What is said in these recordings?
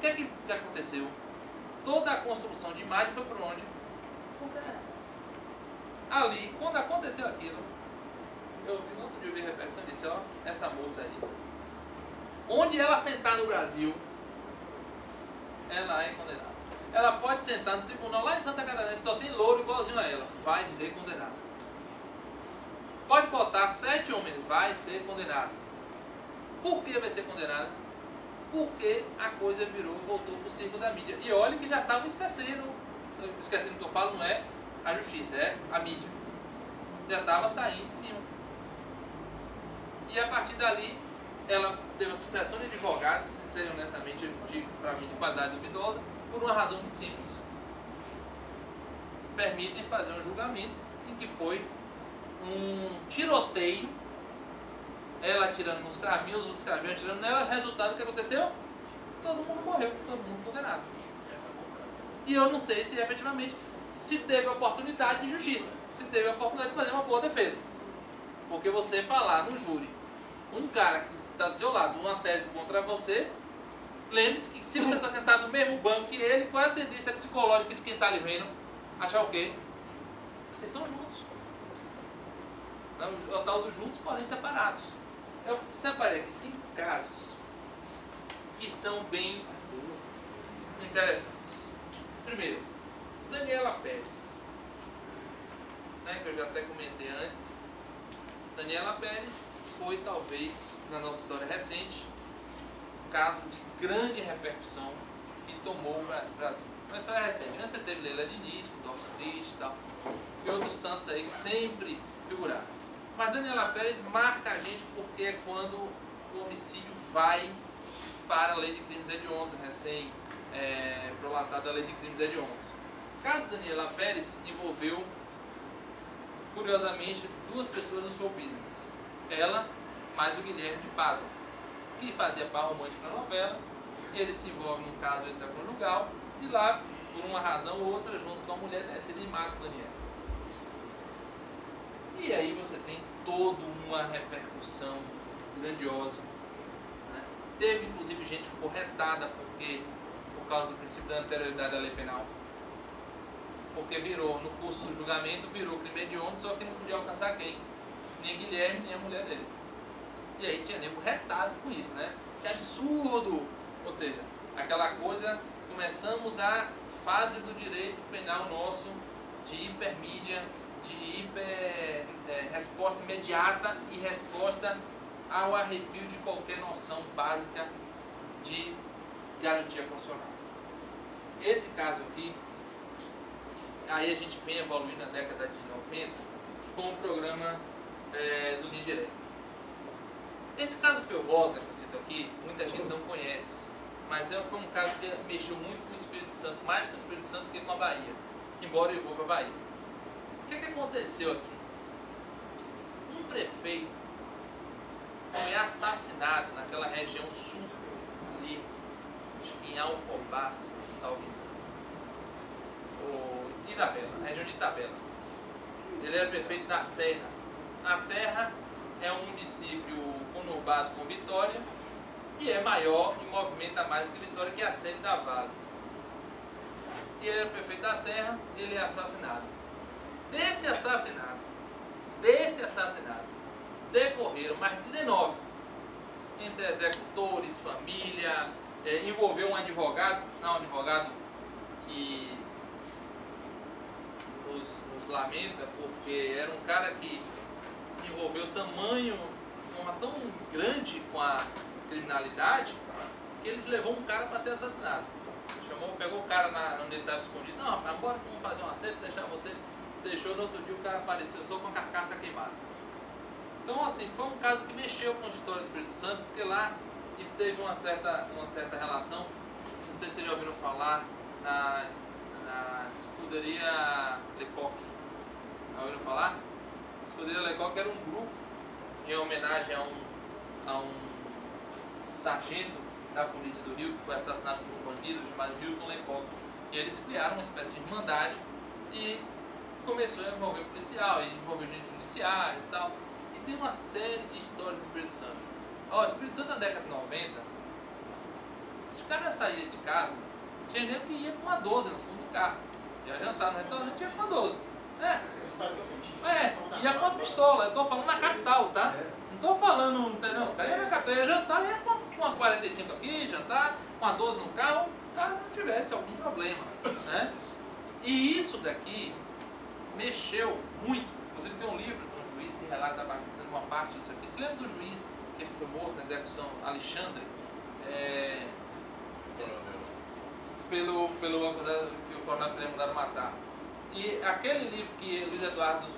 O que aconteceu? Toda a construção de imagem foi por onde? Ali, quando aconteceu aquilo, eu vi no outro dia, eu vi a reflexão e disse, ó, essa moça aí, onde ela sentar no Brasil, ela é condenada. Ela pode sentar no tribunal lá em Santa Catarina, só tem louro igualzinho a ela, vai ser condenada. Pode botar 7 homens, vai ser condenada. Por que vai ser condenada? Porque a coisa voltou para o circo da mídia. E olha que já estavam esquecendo o que eu falo não é a justiça, é a mídia. Já estava saindo de cima. E a partir dali, ela teve uma sucessão de advogados, sinceramente, honestamente, para mim, de qualidade duvidosa, por uma razão muito simples. Permitem fazer um julgamento em que foi um tiroteio, ela atirando nos cravinhos, os cravinhos atirando nela, resultado que aconteceu? Todo mundo morreu, todo mundo condenado. E eu não sei se efetivamente se teve a oportunidade de justiça, se teve a oportunidade de fazer uma boa defesa. Porque você falar no júri, um cara que está do seu lado, uma tese contra você, lembre-se que se você está sentado no mesmo banco que ele, qual é a tendência psicológica de quem está ali vendo? Achar o quê? Vocês estão juntos. É o tal dos juntos, porém separados. Eu separei aqui 5 casos que são bem interessantes. Primeiro, Daniela Pérez, né, que eu já até comentei antes. Daniela Pérez foi talvez, na nossa história recente, um caso de grande repercussão que tomou o Brasil. Uma história recente. Antes você teve Leila Diniz, com Doc Street e tal, e outros tantos aí que sempre figuraram. Mas Daniela Pérez marca a gente porque é quando o homicídio vai para a lei de crimes hediondos, prolatada a lei de crimes hediondos. O caso de Daniela Pérez envolveu, curiosamente, 2 pessoas no show business. Ela, mais o Guilherme de Pádua, que fazia par romântico na novela. Ele se envolve num caso extraconjugal e lá, por uma razão ou outra, junto com a mulher, decide matar o Daniel. E aí você tem toda uma repercussão grandiosa. Né? Teve inclusive gente que ficou retada por causa do princípio da anterioridade à lei penal. Porque virou, no curso do julgamento, virou crime hediondo, só que não podia alcançar quem? Nem Guilherme, nem a mulher dele. E aí tinha nego retado com isso, né? Que absurdo! Ou seja, aquela coisa, começamos a fase do direito penal nosso de hipermídia, de resposta imediata e resposta ao arrepio de qualquer noção básica de garantia constitucional. Esse caso aqui, aí a gente vem evoluindo na década de 90 com o programa do Linha Direta. Esse caso Felrosa que eu cito aqui, muita gente não conhece, mas foi um caso que mexeu muito com o Espírito Santo, mais com o Espírito Santo que com a Bahia, embora envolva a Bahia. O que aconteceu aqui? Um prefeito foi assassinado naquela região sul, ali, em Alcobaça, salvo engano, Itabela, na região de Itabela. Ele era prefeito da Serra. A Serra é um município conurbado com Vitória e é maior e movimenta mais do que Vitória, que é a sede da Vale. E ele era prefeito da Serra, ele é assassinado. Desse assassinato, decorreram mais 19, entre executores, família, envolveu um advogado, um advogado que nos lamenta, porque era um cara que se envolveu de forma tão grande com a criminalidade, que ele levou um cara para ser assassinado. Pegou o cara onde ele estava escondido. Não, rapaz, agora vamos fazer um acerto, deixar você. Deixou, no outro dia o cara apareceu só com a carcaça queimada. Então, assim, foi um caso que mexeu com a história do Espírito Santo, porque lá isso teve uma certa relação. Não sei se vocês já ouviram falar na Escuderia Lecoq. Já ouviram falar? A Escuderia Lecoq era um grupo em homenagem a um sargento da polícia do Rio que foi assassinado por um bandido chamado Hilton Lecoq. E eles criaram uma espécie de irmandade e começou a envolver policial, e envolver gente judiciária e tal. E tem uma série de histórias do Espírito Santo. O Espírito Santo na década de 90 caras saíam de casa, tinha nego que ia com uma 12 no fundo do carro. Ia jantar no restaurante, ia com uma 12. Ia com uma pistola. Eu tô falando na capital, tá? Não tô falando, entendeu? O cara ia na capital, ia jantar, ia com uma 45 aqui, jantar, com uma 12 no carro, o cara não tivesse algum problema, né? E isso daqui mexeu muito. Inclusive tem um livro de um juiz que relata uma parte disso aqui. Você lembra do juiz que foi morto na execução, Alexandre? Pelo acusado que o coronel teria mandado matar. E aquele livro que Luiz Eduardo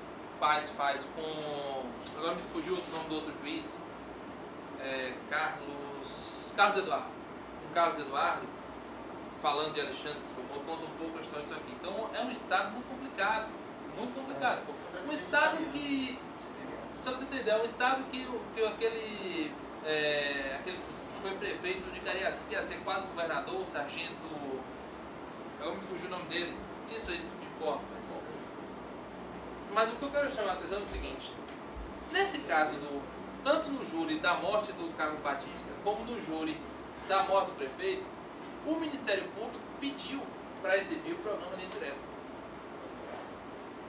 Paes faz com... Agora me fugiu o nome do outro juiz. Carlos Eduardo. Com Carlos Eduardo, falando de Alexandre, conta um pouco a história disso aqui. Então é um estado muito complicado. Muito complicado. Um estado que... Só para você entender, é um estado que aquele que foi prefeito de Cariacica, que ia ser quase governador, o sargento... Agora me fugiu o nome dele. Tinha isso aí tudo de cor. Mas o que eu quero chamar a atenção é o seguinte. Nesse caso, tanto no júri da morte do Carlos Batista, como no júri da morte do prefeito, o Ministério Público pediu para exibir o programa de direto.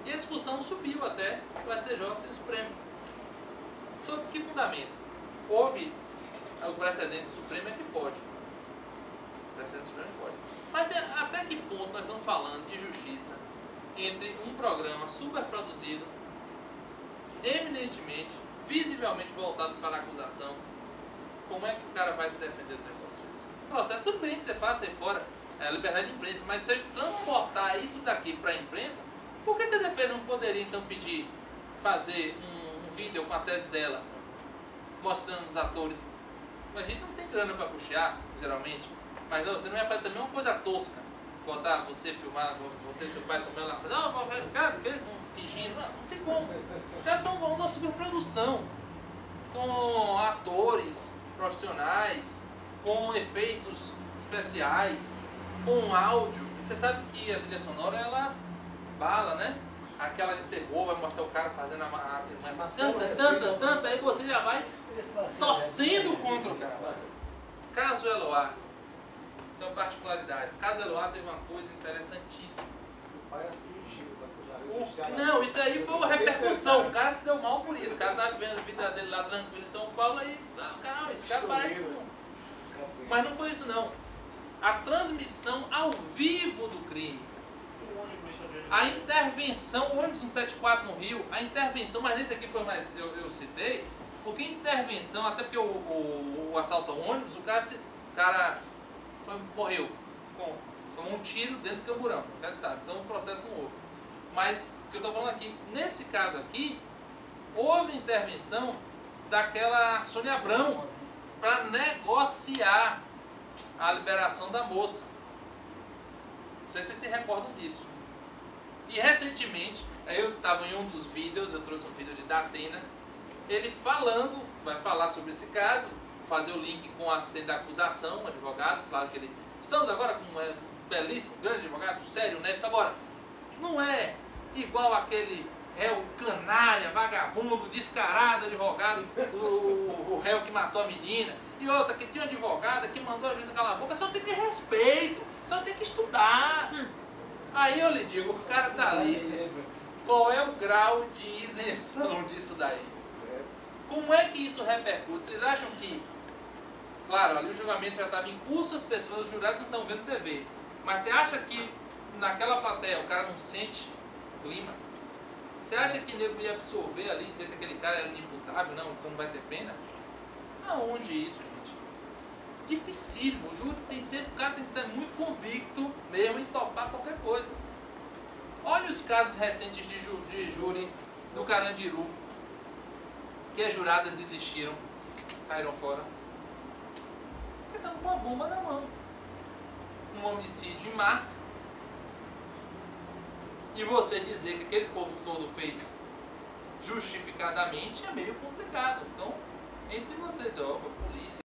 E a discussão subiu até o STJ e o Supremo. Sob que fundamento? Houve o precedente do Supremo é que pode. O precedente do Supremo pode. Mas até que ponto nós estamos falando de justiça entre um programa superproduzido, eminentemente, visivelmente voltado para a acusação? Como é que o cara vai se defender do negócio? O processo, tudo bem que você faça aí fora a liberdade de imprensa, mas se você transportar isso daqui para a imprensa, por que a defesa não poderia então pedir, fazer um vídeo com a tese dela, mostrando os atores? A gente não tem grana para puxar, geralmente, mas não, você não vai fazer também uma coisa tosca, botar você filmar, você e seu pai, sua mãe lá, cara, fingindo, não tem como. Os caras estão falando uma superprodução, com atores profissionais, com efeitos especiais, com áudio. Você sabe que a trilha sonora, ela bala, né? Aquela de terror, vai mostrar o cara fazendo tanta, aí você já vai torcendo contra o cara. Caso Eloá, tem uma particularidade. Caso Eloá teve uma coisa interessantíssima. O pai atingiu. Não, isso aí foi uma repercussão. O cara se deu mal por isso. O cara tá vendo a vida dele lá tranquilo em São Paulo e... Caramba, esse cara parece... Mas não foi isso não. A transmissão ao vivo do crime. A intervenção, o ônibus 174 no Rio, a intervenção, mas esse aqui foi mais, eu citei, porque intervenção, até porque o assalto ao ônibus, o cara morreu com um tiro dentro do camburão, você sabe, então um processo com o outro. Mas o que eu estou falando aqui, nesse caso aqui, houve intervenção daquela Sônia Abrão para negociar a liberação da moça. Não sei se vocês se recordam disso. E recentemente, eu estava em um dos vídeos, eu trouxe um vídeo de Datena, ele falando, vai falar sobre esse caso, fazer o link com a assistente da acusação, um advogado, claro que ele... Estamos agora com um belíssimo, grande advogado, sério, honesto. Agora, não é igual aquele réu canalha, vagabundo, descarado advogado, o réu que matou a menina, e outra que tinha uma advogada que mandou a juíza calar a boca. Só tem que ter respeito, só tem que estudar. Aí eu lhe digo, o cara tá ali, qual é o grau de isenção disso daí? Como é que isso repercute? Vocês acham que, claro, ali o julgamento já estava em curso, as pessoas, os jurados não estão vendo TV, mas você acha que naquela plateia o cara não sente clima? Você acha que ele ia absorver ali, dizer que aquele cara era inimputável, não, então não vai ter pena? Aonde isso, gente? Dificílimo, o júri tem que ser, o cara tem que estar muito convicto mesmo em topar qualquer coisa. Olha os casos recentes de júri do Carandiru, que as juradas desistiram, caíram fora, porque estavam com a bomba na mão. Um homicídio em massa. E você dizer que aquele povo todo fez justificadamente é meio complicado. Então, entre vocês, a polícia